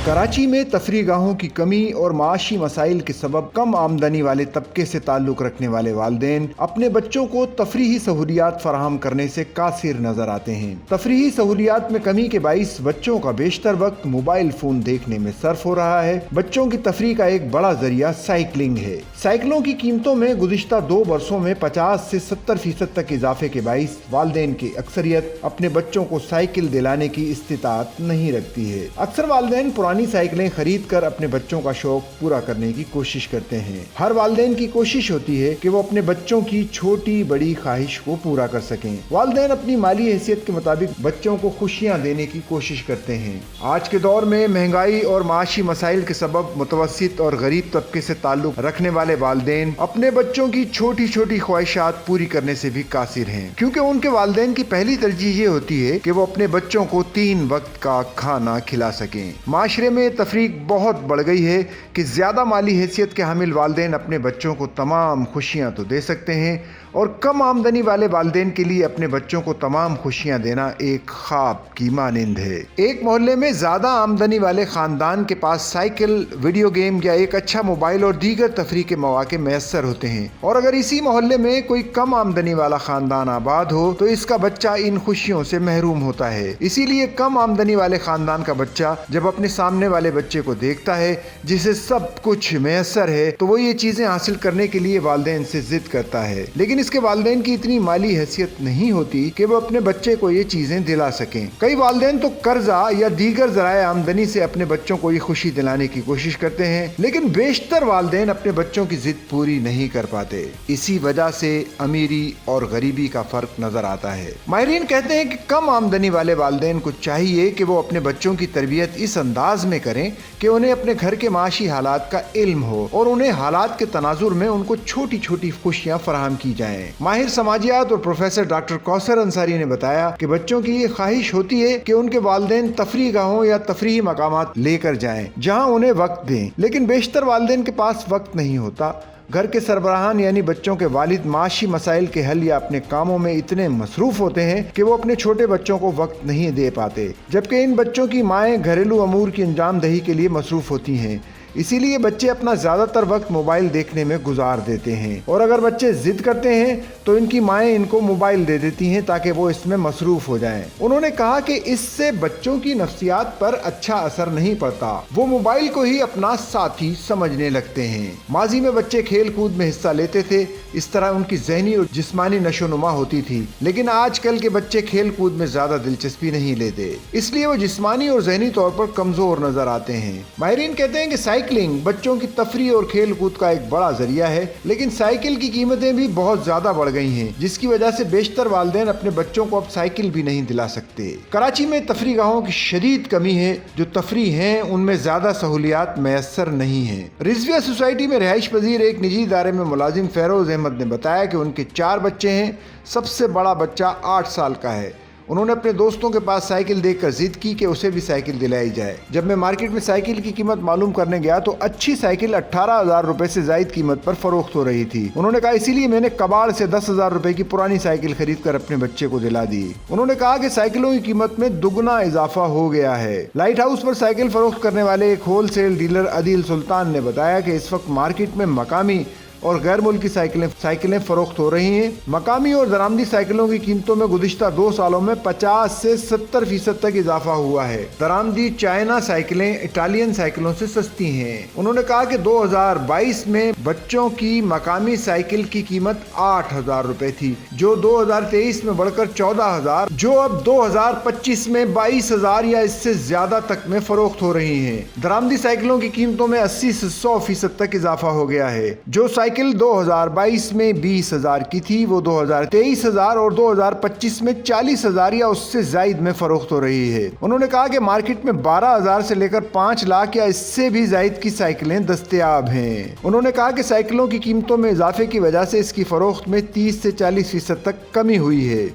कराची में तफरी गाहों की कमी और माशी मसाइल के सबब कम आमदनी वाले तबके से ताल्लुक़ रखने वाले वालिदैन अपने बच्चों को तफरीही सहूलियात फराहम करने से कासिर नजर आते हैं। तफरीही सहूलियात में कमी के बाइस बच्चों का बेशतर वक्त मोबाइल फोन देखने में सर्फ हो रहा है। बच्चों की तफरी का एक बड़ा जरिया साइकिलिंग है। साइकिलों की कीमतों में गुज़िश्ता 2 वर्षों में 50 से 70% तक इजाफे के बाइस वालिदैन की अक्सरियत अपने बच्चों को साइकिल दिलाने की इस्तिताअत नहीं रखती है। अक्सर वालिदैन पुरानी साइकिलें खरीद कर अपने बच्चों का शौक पूरा करने की कोशिश करते हैं। हर वालिदैन की कोशिश होती है कि वो अपने बच्चों की छोटी बड़ी ख्वाहिश को पूरा कर सकें। वालिदैन अपनी माली हैसियत के मुताबिक बच्चों को खुशियां देने की कोशिश करते हैं। आज के दौर में महंगाई और माशी मसाइल के सबब मुतवस्सित और गरीब तबके से ताल्लुक रखने वाले वालिदैन अपने बच्चों की छोटी छोटी ख्वाहिशात पूरी करने से भी कासिर हैं, क्योंकि उनके वालिदैन की पहली तरजीह ये होती है कि वो अपने बच्चों को 3 वक्त का खाना खिला सकें। माशरे में तफरीक बहुत बढ़ गई है कि ज़्यादा माली हैसियत के हामिल वालिदैन अपने बच्चों को तमाम खुशियाँ तो दे सकते हैं और कम आमदनी वाले वालिदैन के लिए अपने बच्चों को तमाम खुशियाँ देना एक ख्वाब की मानिंद है। एक मोहल्ले में ज़्यादा आमदनी वाले ख़ानदान के पास साइकिल, वीडियो गेम या एक अच्छा मोबाइल और दीगर तफरी के मौके मैसर होते हैं, और अगर इसी मोहल्ले में कोई कम आमदनी वाला ख़ानदान आबाद हो तो इसका बच्चा इन खुशियों से महरूम होता है। इसीलिए कम आमदनी वाले ख़ानदान का बच्चा जब अपने सामने वाले बच्चे को देखता है जिसे सब कुछ मैसर है तो वो ये चीज़ें हासिल करने के लिए वालिदैन से जिद करता है, लेकिन इसके वालिदैन की इतनी माली हैसियत नहीं होती कि वो अपने बच्चे को ये चीजें दिला सकें। कई वालिदैन तो कर्जा या दीगर जराए आमदनी से अपने बच्चों को ये खुशी दिलाने की कोशिश करते हैं, लेकिन बेशतर वालिदैन अपने बच्चों की जिद पूरी नहीं कर पाते। इसी वजह से अमीरी और गरीबी का फर्क नजर आता है। माहिरीन कहते हैं कि कम आमदनी वाले वालिदैन को चाहिए कि वो अपने बच्चों की तरबियत इस अंदाज में करें कि उन्हें अपने घर के माशी हालात का इल्म हो और उन्हें हालात के तनाजुर में उनको छोटी छोटी खुशियाँ फराहम की जाएं। माहिर समाजियात और प्रोफेसर डॉक्टर कौसर अंसारी ने बताया कि बच्चों की ये ख्वाहिश होती है कि उनके वालिदैन तफरी गाहों या तफरीही मकामात लेकर जाएं जहां उन्हें वक्त दें, लेकिन बेशतर वालिदैन के पास वक्त नहीं होता। घर के सरबराहान यानी बच्चों के वालिद माशी मसाइल के हल या अपने कामों में इतने मसरूफ होते हैं कि वो अपने छोटे बच्चों को वक्त नहीं दे पाते, जबकि इन बच्चों की माएँ घरेलू अमूर की अंजाम दही के लिए मसरूफ होती हैं। इसीलिए बच्चे अपना ज़्यादातर वक्त मोबाइल देखने में गुजार देते हैं, और अगर बच्चे जिद करते हैं तो इनकी माएँ इनको मोबाइल दे देती हैं ताकि वो इसमें मसरूफ़ हो जाएं। उन्होंने कहा कि इससे बच्चों की नफ्सियात पर अच्छा असर नहीं पड़ता, वो मोबाइल को ही अपना साथी समझने लगते हैं। माजी में बच्चे खेल कूद में हिस्सा लेते थे, इस तरह उनकी जहनी और जिस्मानी नशोनुमा होती थी, लेकिन आजकल के बच्चे खेल कूद में ज़्यादा दिलचस्पी नहीं लेते, इसलिए वो जिस्मानी और जहनी तौर पर कमज़ोर नज़र आते हैं। माहिरीन कहते हैं कि साइकिलिंग बच्चों की तफरी और खेल कूद का एक बड़ा जरिया है, लेकिन साइकिल की कीमतें भी बहुत ज्यादा बढ़ गई हैं, जिसकी वजह से बेशतर वालिदैन अपने बच्चों को अब साइकिल भी नहीं दिला सकते। कराची में तफरी गाहों की शदीद कमी है, जो तफरी हैं उनमें ज्यादा सहूलियात मैसर नहीं है। रिजविया सोसाइटी में रिहाइश पजीर एक निजी इदारे में मुलाजिम फेरोज अहमद ने बताया कि उनके 4 बच्चे हैं, सबसे बड़ा बच्चा 8 साल का है। उन्होंने अपने दोस्तों के पास साइकिल देखकर जिद की कि उसे भी साइकिल दिलाई जाए। जब मैं मार्केट में साइकिल की कीमत मालूम करने गया तो अच्छी साइकिल 18,000 रुपए से जायद कीमत पर फरोख्त हो रही थी। उन्होंने कहा इसीलिए मैंने कबाड़ से 10,000 रुपए की पुरानी साइकिल खरीद कर अपने बच्चे को दिला दी। उन्होंने कहा कि साइकिलों की कीमत में दुगना इजाफा हो गया है। लाइट हाउस पर साइकिल फरोख्त करने वाले एक होलसेल डीलर अदील सुल्तान ने बताया कि इस वक्त मार्केट में मकामी और गैर मुल्की साइकिलें फरोख्त हो रही हैं। मकामी और दरामदी साइकिलों की कीमतों में गुज़िश्ता 2 सालों में 50 से 70% तक इजाफा हुआ है। दरामदी चाइना साइकिलें इटालियन साइकिलों से सस्ती हैं। उन्होंने कहा कि 2022 में बच्चों की मकामी साइकिल की कीमत 8,000 रुपए थी, जो 2023 में बढ़कर 14,000, जो अब 2025 में 22,000 या इससे ज्यादा तक में फरोख्त हो रही हैं। दरामदी साइकिलों की कीमतों में 80 से 100% तक इजाफा हो गया है। जो साइकिल 2022 में 20,000 की थी, वो 23,000 और 2025 में 40,000 या उससे जायद में फरोख्त हो रही है। उन्होंने कहा कि मार्केट में 12,000 से लेकर 5 लाख या इससे भी जायद की साइकिलें दस्तयाब हैं। उन्होंने कहा कि साइकिलों की कीमतों में इजाफे की वजह से इसकी फरोख्त में 30 से 40% तक कमी हुई है।